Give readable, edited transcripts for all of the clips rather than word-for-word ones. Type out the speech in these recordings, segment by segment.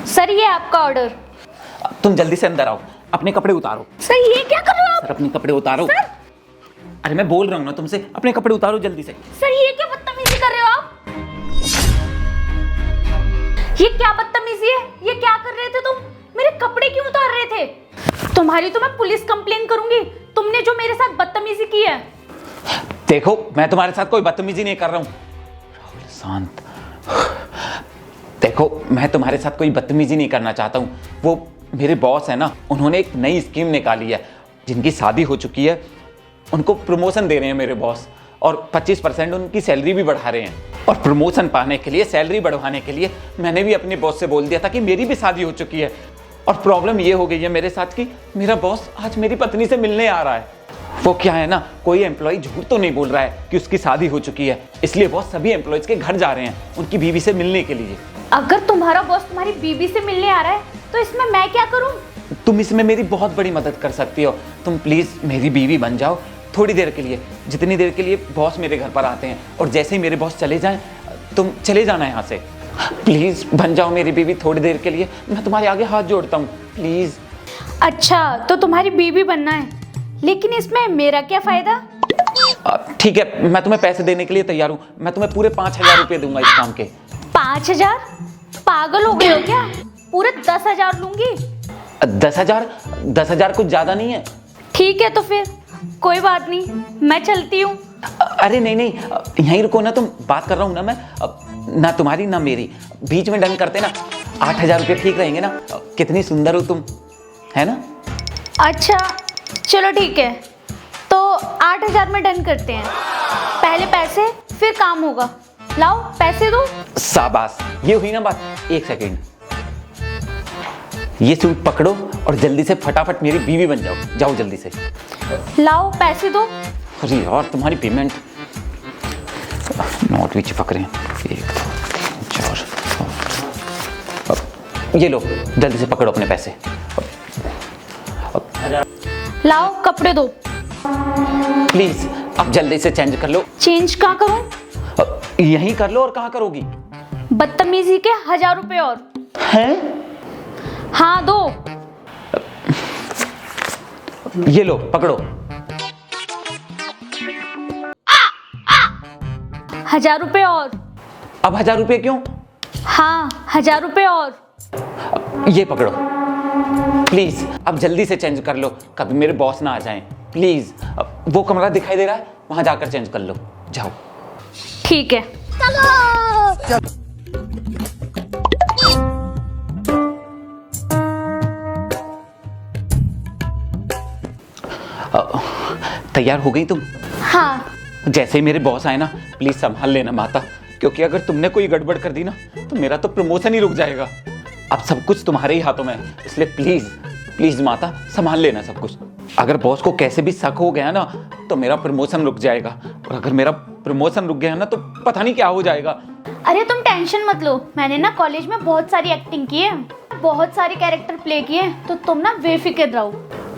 Sir ये आपका order. तुम जल्दी से अंदर आओ, अपने कपड़े उतारो। सर ये क्या कर रहे हो आप? सर अपने कपड़े उतारो। सर? अरे मैं बोल रहा हूँ ना तुमसे, अपने कपड़े उतारो जल्दी से। सर ये क्या बदतमीजी कर रहे हो आप? ये क्या बदतमीजी है? ये क्या कर रहे थे तुम? मेरे कपड़े क्यों उतार रहे थे? तुम्हारी तो मैं पुलिस कंप्लेन करूंगी, तुमने जो मेरे साथ बदतमीजी की है। देखो मैं तुम्हारे साथ कोई बदतमीजी नहीं कर रहा हूँ। राहुल शांत। देखो मैं तुम्हारे साथ कोई बदतमीजी नहीं करना चाहता हूँ। वो मेरे बॉस है ना, उन्होंने एक नई स्कीम निकाली है। जिनकी शादी हो चुकी है उनको प्रमोशन दे रहे हैं मेरे बॉस, और 25% उनकी सैलरी भी बढ़ा रहे हैं। और प्रमोशन पाने के लिए, सैलरी बढ़वाने के लिए मैंने भी अपने बॉस से बोल दिया था कि मेरी भी शादी हो चुकी है। और प्रॉब्लम ये हो गई है मेरे साथ कि मेरा बॉस आज मेरी पत्नी से मिलने आ रहा है। वो क्या है ना, कोई एम्प्लॉय झूठ तो नहीं बोल रहा है कि उसकी शादी हो चुकी है, इसलिए बॉस सभी एम्प्लॉयज के घर जा रहे हैं उनकी बीवी से मिलने के लिए। अगर तुम्हारा बॉस तुम्हारी बीवी से मिलने आ रहा है तो इसमें मैं क्या करूं? तुम इसमें मेरी बहुत बड़ी मदद कर सकती हो। तुम प्लीज मेरी बीवी बन जाओ थोड़ी देर के लिए, जितनी देर के लिए बॉस मेरे घर पर आते हैं, और जैसे ही मेरे बॉस चले जाएं तुम चले जाना यहाँ से। प्लीज बन जाओ मेरी बीवी थोड़ी देर के लिए, मैं तुम्हारे आगे हाथ जोड़ता हूँ प्लीज। अच्छा तो तुम्हारी बीवी बनना है, लेकिन इसमें मेरा क्या फायदा? ठीक है, मैं तुम्हें पैसे देने के लिए तैयार हूँ। मैं तुम्हें पूरे 5,000 रुपये दूंगा इस काम के। 5,000? पागल हो गए हो क्या? पूरे 10,000 लूंगी। 10,000? 10,000 कुछ ज्यादा नहीं है? ठीक है तो फिर कोई बात नहीं, मैं चलती हूँ। अरे नहीं नहीं, यहीं रुको ना, तुम बात कर रहा हूँ ना मैं, ना तुम्हारी ना मेरी, बीच में डन करते ना। 8,000 रुपये ठीक रहेंगे ना? कितनी सुंदर हो तुम, है ना? अच्छा चलो ठीक है, तो 8,000 में डन करते हैं। पहले पैसे फिर काम होगा। लाओ पैसे दो। शाबाश, ये हुई ना बात। एक सेकेंड, ये सूट पकड़ो और जल्दी से फटाफट मेरी बीवी बन जाओ। जाओ जल्दी से। लाओ पैसे दो। अरे यार तुम्हारी पेमेंट, नोट भी चिपक रहे हैं। 1 2 3 4, ये लो जल्दी से पकड़ो अपने पैसे। लाओ कपड़े दो। प्लीज अब जल्दी से चेंज कर लो। चेंज कहाँ करूं? यहीं कर लो, और कहाँ करोगी? बदतमीजी के 1,000 रुपए और। हैं? हाँ दो। ये लो पकड़ो। 1,000 रुपए और। अब 1,000 रुपये क्यों? हाँ 1,000 रुपए और। ये पकड़ो। प्लीज अब जल्दी से चेंज कर लो, कभी मेरे बॉस ना आ जाएं। प्लीज, वो कमरा दिखाई दे रहा है, वहां जाकर चेंज कर लो। जाओ। ठीक है। तैयार हो गई तुम? हाँ। जैसे ही मेरे बॉस आए ना, प्लीज संभाल लेना माता, क्योंकि अगर तुमने कोई गड़बड़ कर दी ना तो मेरा तो प्रमोशन ही रुक जाएगा। अब सब कुछ तुम्हारे ही हाथों में है, इसलिए प्लीज प्लीज माता संभाल लेना सब कुछ। अगर बॉस को कैसे भी शक हो गया ना तो मेरा प्रमोशन रुक जाएगा, और अगर मेरा प्रमोशन रुक गया ना तो पता नहीं क्या हो जाएगा। अरे तुम टेंशन मत लो, मैंने ना कॉलेज में बहुत सारी एक्टिंग की है, बहुत सारे कैरेक्टर प्ले किए, तो तुम ना बेफिक्र रहो।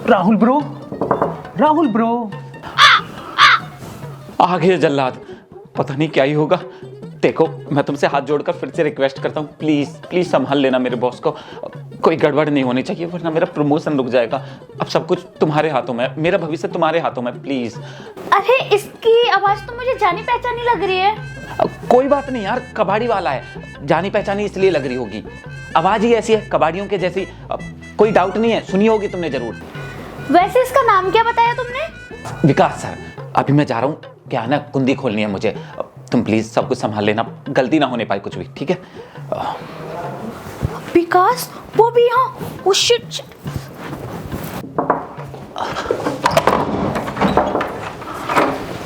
Rahul bro, Rahul bro. आ गया जल्लाद, पता नहीं क्या ही होगा। देखो मैं तुमसे हाथ जोड़कर फिर से रिक्वेस्ट करता हूँ, प्लीज प्लीज संभाल लेना मेरे बॉस को। कोई गड़बड़ नहीं होनी चाहिए, वरना मेरा प्रमोशन रुक जाएगा। अब सब कुछ तुम्हारे हाथों में, मेरा भविष्य तुम्हारे हाथों में, प्लीज। अरे इसकी आवाज तो मुझे जानी पहचानी लग रही है। कोई बात नहीं यार, कबाड़ी वाला है, जानी पहचानी इसलिए लग रही होगी। आवाज ही ऐसी है कबाड़ियों के जैसी, कोई डाउट नहीं है, सुनी होगी तुमने जरूर। वैसे इसका नाम क्या बताया तुमने? विकास सर। अभी मैं जा रहा हूँ, क्या है ना कुंदी खोलनी है मुझे, तुम प्लीज सब कुछ संभाल लेना, गलती ना होने पाए कुछ भी, ठीक है? विकास वो भी यहाँ? Oh shit.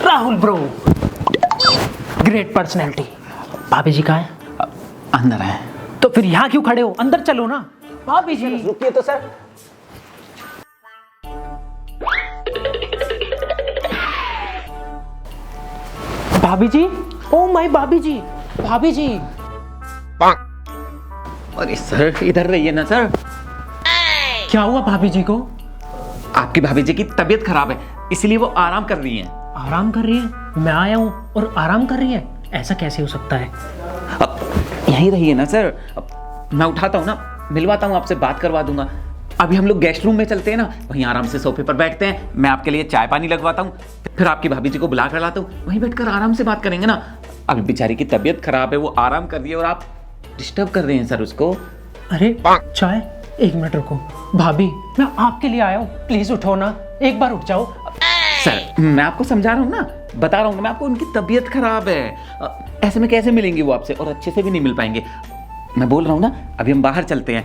Rahul bro, great personality. भाभी जी कहाँ है? अंदर है। तो फिर यहाँ क्यों खड़े हो? अंदर चलो ना। भाभी जी रुकिए तो सर। भाभी जी, ओ माय भाभी जी, भाभी जी। अरे सर इधर रहिए ना सर। क्या हुआ भाभी जी को? आपकी भाभी जी की तबीयत खराब है, इसलिए वो आराम कर रही हैं। आराम कर रही है? मैं आया हूँ और आराम कर रही है? ऐसा कैसे हो सकता है? यहीं रहिए ना सर, मैं उठाता हूँ ना, मिलवाता हूँ आपसे, बात करवा दूंगा। अभी हम लोग गेस्ट रूम में चलते हैं ना, वहीं आराम से सोफे पर बैठते हैं, मैं आपके लिए चाय पानी लगवाता हूँ, फिर आपकी भाभी जी को बुला कर लाता हूँ, वहीं बैठकर आराम से बात करेंगे ना। अभी बेचारी की तबीयत खराब है, वो आराम कर रही है और आप डिस्टर्ब कर रहे हैं सर उसको। अरे चाय, 1 मिनट रुको। भाभी मैं आपके लिए आया हूँ, प्लीज उठो ना, एक बार उठ जाओ। सर मैं आपको समझा रहा हूँ ना, बता रहा हूँ मैं आपको, उनकी तबीयत खराब है, ऐसे में कैसे मिलेंगे वो आपसे, और अच्छे से भी नहीं मिल पाएंगे। मैं बोल रहा हूँ ना, अभी हम बाहर चलते हैं,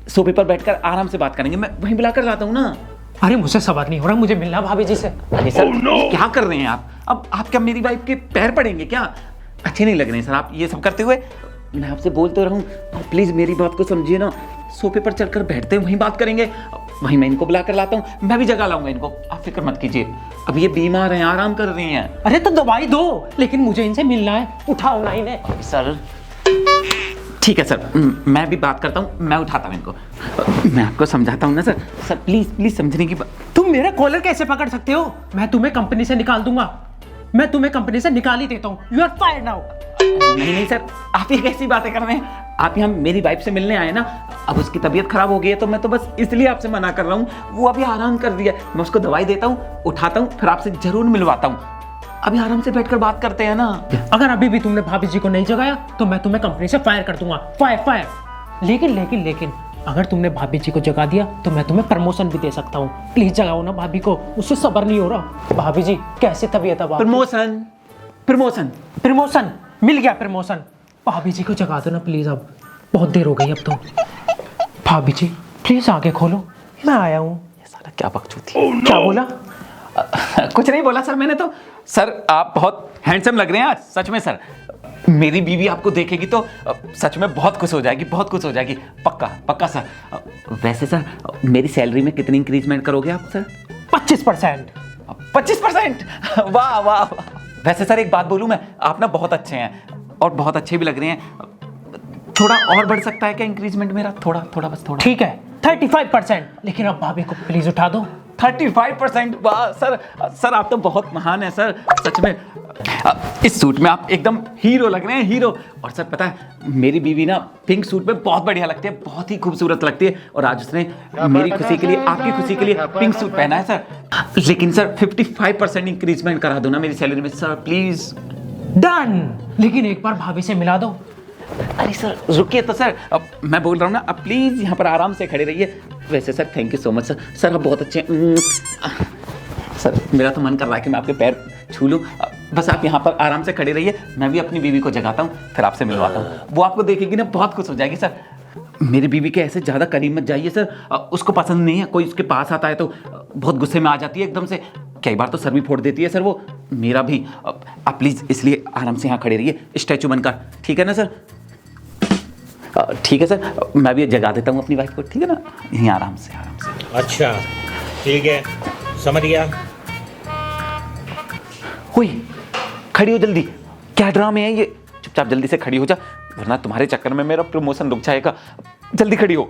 सोफे पर बैठकर आराम से बात करेंगे, मैं वहीं बुला कर लाता हूँ ना। अरे मुझसे सबर नहीं हो रहा, मुझे मिलना भाभी जी से। अरे सर क्या कर रहे हैं आप? अब आप क्या मेरी वाइफ के पैर पड़ेंगे क्या? अच्छे नहीं लग रहे हैं सर आप ये सब करते हुए। मैं आपसे बोल तो रहा हूँ, प्लीज मेरी बात को समझिए ना, सोफे पर चलकर बैठते हैं, वहीं बात करेंगे, वहीं मैं इनको बुला कर लाता हूँ, मैं भी जगा लाऊंगा इनको, आप फिक्र मत कीजिए। अब ये बीमार हैं, आराम कर रही हैं। अरे तो दवाई दो, लेकिन मुझे इनसे मिलना है, उठाओ ना इन्हें। सर ठीक है सर, मैं भी बात करता हूँ, मैं उठाता हूँ इनको, मैं आपको समझाता हूँ ना सर। सर प्लीज समझने की बात। तुम मेरा कॉलर कैसे पकड़ सकते हो? मैं तुम्हें कंपनी से निकाल दूंगा, मैं तुम्हें कंपनी से निकाल ही देता हूँ। You are fired now. नहीं सर, आप ये कैसी बातें कर रहे हैं? आप यहाँ मेरी वाइफ से मिलने आए ना, अब उसकी तबीयत खराब हो गई है, तो मैं तो बस इसलिए आपसे मना कर रहा हूँ। वो अभी आराम कर दिया, मैं उसको दवाई देता हूँ, उठाता हूँ, फिर आपसे जरूर मिलवाता हूँ। अभी आराम से बैठकर बात करते हैं ना। अगर अभी भी तुमने भाभी जी को नहीं जगाया तो मैं तुम्हें कंपनी से फायर कर दूंगा, फायर। लेकिन अगर तुमने भाभी जी को जगा दिया तो मैं तुम्हें प्रमोशन भी दे सकता हूँ। प्लीज जगाओ ना भाभी को, मुझसे सबर नहीं हो रहा। भाभी जी कैसी तबीयत है? प्रमोशन मिल गया, प्रमोशन। भाभी जी को जगा दो ना प्लीज, अब बहुत देर हो गई अब तो। भाभी जी प्लीज आगे खोलो, मैं आया हूँ। ये साला क्या बकचोदी। क्या बोला? कुछ नहीं बोला सर मैंने तो। सर आप बहुत हैंडसम लग रहे हैं आज, सच में सर। मेरी बीवी आपको देखेगी तो सच में बहुत खुश हो जाएगी, बहुत खुश हो जाएगी, पक्का पक्का सर। वैसे सर मेरी सैलरी में कितनी इंक्रीजमेंट करोगे आप सर? 25%। 25%? वाह वाह वाह। वैसे सर एक बात बोलूं मैं, आप ना बहुत अच्छे हैं और बहुत अच्छे भी लग रहे हैं। थोड़ा और बढ़ सकता है क्या इंक्रीजमेंट मेरा? थोड़ा बस थोड़ा। ठीक है 35%, लेकिन अब भाभी को प्लीज उठा दो। 35%? वाह सर आप तो बहुत महान हैं सर, सच में। इस सूट में आप एकदम हीरो लग रहे हैं, हीरो। और सर पता है मेरी बीवी ना पिंक सूट में बहुत बढ़िया लगती है, बहुत ही खूबसूरत लगती है, और आज उसने मेरी खुशी के लिए, आपकी खुशी के लिए पिंक सूट पहना है सर। लेकिन सर 55% इंक्रीजमेंट करा दो ना मेरी सैलरी में सर, प्लीज। डन। लेकिन एक बार भाभी से मिला दो। अरे सर रुकिए तो सर, अब मैं बोल रहा हूँ ना, अब प्लीज यहाँ पर आराम से खड़े रहिए। वैसे sir thank you so much sir, sir आप बहुत अच्छे हैं। सर मेरा तो मन कर रहा है कि मैं आपके पैर छू लूँ। बस आप यहाँ पर आराम से खड़े रहिए, मैं भी अपनी बीवी को जगाता हूँ, फिर आपसे मिलवाता हूँ। वो आपको देखेगी ना बहुत खुश हो जाएगी सर। मेरी बीवी के ऐसे ज़्यादा करीब मत जाइए सर, उसको पसंद नहीं है कोई उसके पास आता है तो बहुत गुस्से में आ जाती है एकदम से, कई बार तो सर भी फोड़ देती है सर वो, मेरा भी। आप प्लीज़ इसलिए आराम से यहाँ खड़े रहिए स्टैचू बनकर, ठीक है ना सर? ठीक है सर, मैं भी जगा देता हूँ अपनी वाइफ को, ठीक है ना? यहीं आराम से आराम से। अच्छा ठीक है, समझ गया। हुई, खड़ी हो जल्दी, क्या ड्रामे है ये? चुपचाप जल्दी से खड़ी हो जा, वरना तुम्हारे चक्कर में मेरा प्रमोशन रुक जाएगा। जल्दी खड़ी हो।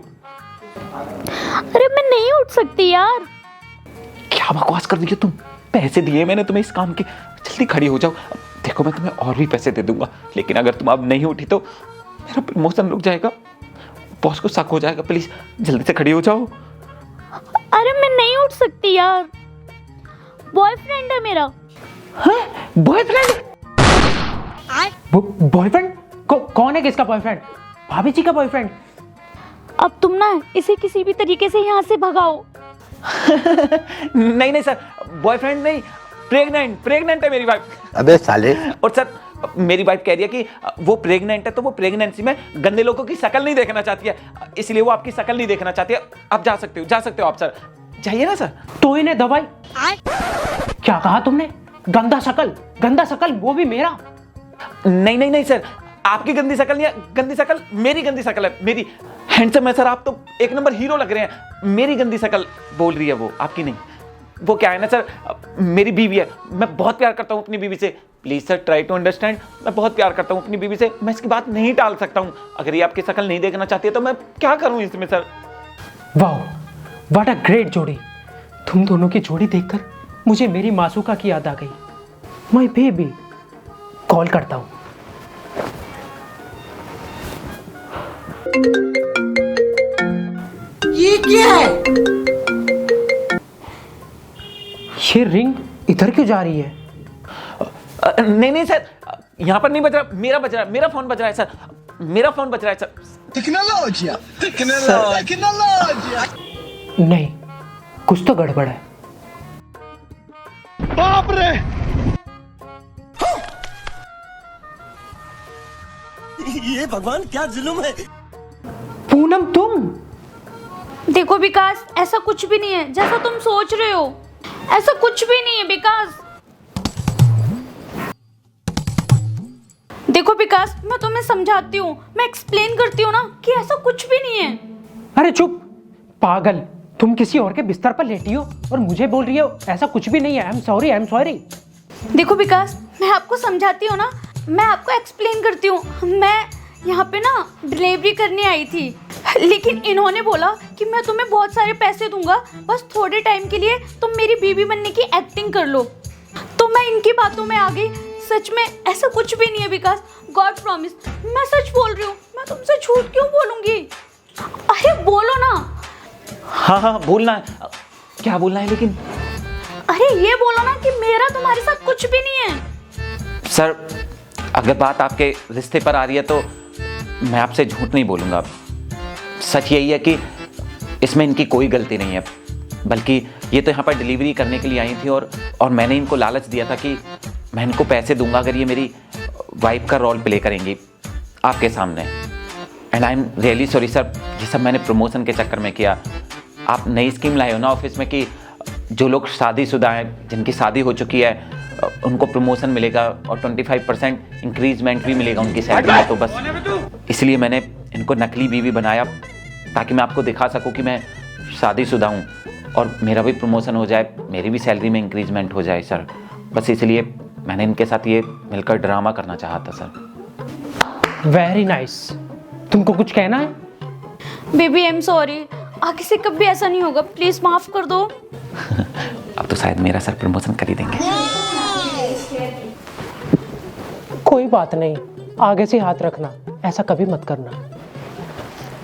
अरे मैं नहीं उठ सकती यार। क्या बकवास कर रही हो तुम? पैसे दिए मैंने तुम्हें इस काम के, जल्दी खड़ी हो जाओ। देखो मैं तुम्हें और भी पैसे दे दूंगा, लेकिन अगर तुम अब नहीं उठी तो मेरा प्रमोशन रुक जाएगा, बॉस को शक हो जाएगा। प्लीज जल्दी से खड़ी हो जाओ। अरे मैं नहीं उठ सकती यार, बॉयफ्रेंड है मेरा। बॉयफ्रेंड? बॉयफ्रेंड? कौन है? किसका बॉयफ्रेंड? भाभी जी का बॉयफ्रेंड? अब तुम ना इसे किसी भी तरीके से यहाँ से भगाओ। नहीं सर, बॉयफ्रेंड नहीं, प्रेग्नेंट है मेरी वाइफ। अबे साले। और सर मेरी वाइफ कह रही है कि वो प्रेग्नेंट है, तो वो प्रेगनेंसी में गंदे लोगों की शक्ल नहीं देखना चाहती है, इसलिए वो आपकी शक्ल नहीं देखना चाहती है। आप जा सकते हो आप सर, जाइए ना सर। तो इन्हें दवाई। क्या कहा तुमने? गंदा शक्ल, वो भी मेरा? नहीं सर, आपकी गंदी शक्ल नहीं है, गंदी शक्ल मेरी गंदी शक्ल है, मेरी। हैंडसम है सर आप तो, एक नंबर हीरो लग रहे हैं। मेरी गंदी शक्ल बोल रही है वो, आपकी नहीं। वो क्या है ना सर, मेरी बीवी है, मैं बहुत प्यार करता हूँ अपनी बीवी से। Please sir try to understand, मैं बहुत प्यार करता हूँ अपनी बीवी से, मैं इसकी बात नहीं टाल सकता हूँ। अगर ये आपकी शक्ल नहीं देखना चाहती है तो मैं क्या करूँ इसमें सर? वाह, व्हाट अ ग्रेट जोड़ी। तुम दोनों की जोड़ी देखकर मुझे मेरी मासूका की याद आ गई। माय बेबी, कॉल करता हूँ। किया है? ये रिंग इधर क्यों जा रही है? नहीं नहीं सर, यहाँ पर नहीं बज रहा, मेरा बज रहा है, मेरा फोन बज रहा है सर, मेरा फोन बज रहा है सर। टेक्नोलॉजिया, टेक्नोलॉजिया। नहीं, कुछ तो गड़बड़ है। बाप रे! ये भगवान क्या जुल्म है? पूनम तुम? देखो विकास, ऐसा कुछ भी नहीं है जैसा तुम सोच रहे हो। ऐसा कुछ भी नहीं है विकास। देखो विकास, मैं तुम्हें समझाती हूँ, मैं एक्सप्लेन करती हूँ ना कि ऐसा कुछ भी नहीं है। अरे चुप पागल, तुम किसी और के बिस्तर पर लेटी हो और मुझे बोल रही हो ऐसा कुछ भी नहीं है। I am sorry, I am sorry. देखो विकास, मैं आपको समझाती हूँ ना, मैं आपको एक्सप्लेन करती हूँ। मैं यहाँ पे ना डिलीवरी करने आई थी, लेकिन इन्होंने बोला कि मैं तुम्हें बहुत सारे पैसे दूंगा, बस थोड़े टाइम के लिए तुम मेरी बीवी बनने की एक्टिंग कर लो। तो मैं इनकी बातों में आ गई। सच में ऐसा कुछ भी नहीं है विकास, गॉड प्रॉमिस, मैं सच बोल रही हूँ। मैं तुमसे झूठ क्यों बोलूंगी? अरे बोलो ना। हाँ हाँ बोलना है, क्या बोलना है लेकिन? अरे ये बोलो ना कि मेरा तुम्हारे साथ कुछ भी नहीं है। सर अगर बात आपके रिश्ते पर आ रही है तो मैं आपसे झूठ नहीं बोलूँगा। सच यही है कि इसमें इनकी कोई गलती नहीं है, बल्कि ये तो यहाँ पर डिलीवरी करने के लिए आई थी और मैंने इनको लालच दिया था कि मैं इनको पैसे दूंगा अगर ये मेरी वाइफ का रोल प्ले करेंगी आपके सामने। And I am really sorry sir, ये सब मैंने प्रमोशन के चक्कर में किया। आप नई स्कीम लाए हो ना ऑफिस में कि जो लोग शादीशुदा हैं, जिनकी शादी हो चुकी है, उनको प्रमोशन मिलेगा और 25% इंक्रीजमेंट भी मिलेगा उनकी सैलरी में। तो बस इसलिए मैंने इनको नकली बीवी बनाया ताकि मैं आपको दिखा सकूं कि मैं शादीशुदा हूं और मेरा भी प्रमोशन हो जाए, मेरी भी सैलरी में इंक्रीजमेंट हो जाए सर। बस इसलिए मैंने इनके साथ ये मिलकर ड्रामा करना चाहा था सर। Very nice. तुमको कुछ कहना है? बेबी आई एम सॉरी, आगे से कभी ऐसा नहीं होगा, प्लीज माफ कर दो। अब तो शायद मेरा सर प्रमोशन कर ही देंगे। कोई बात नहीं, आगे से हाथ रखना, ऐसा कभी मत करना।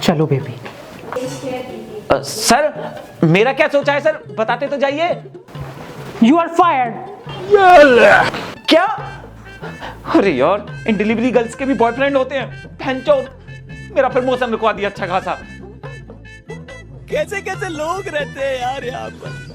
चलो बेबी। सर मेरा क्या सोचा है सर, बताते तो जाइए। You are fired. क्या? अरे यार, इन डिलीवरी गर्ल्स के भी बॉयफ्रेंड होते हैं। भैंचोद, मेरा प्रमोशन रुकवा दिया अच्छा खासा। कैसे कैसे लोग रहते हैं यार यहाँ पर।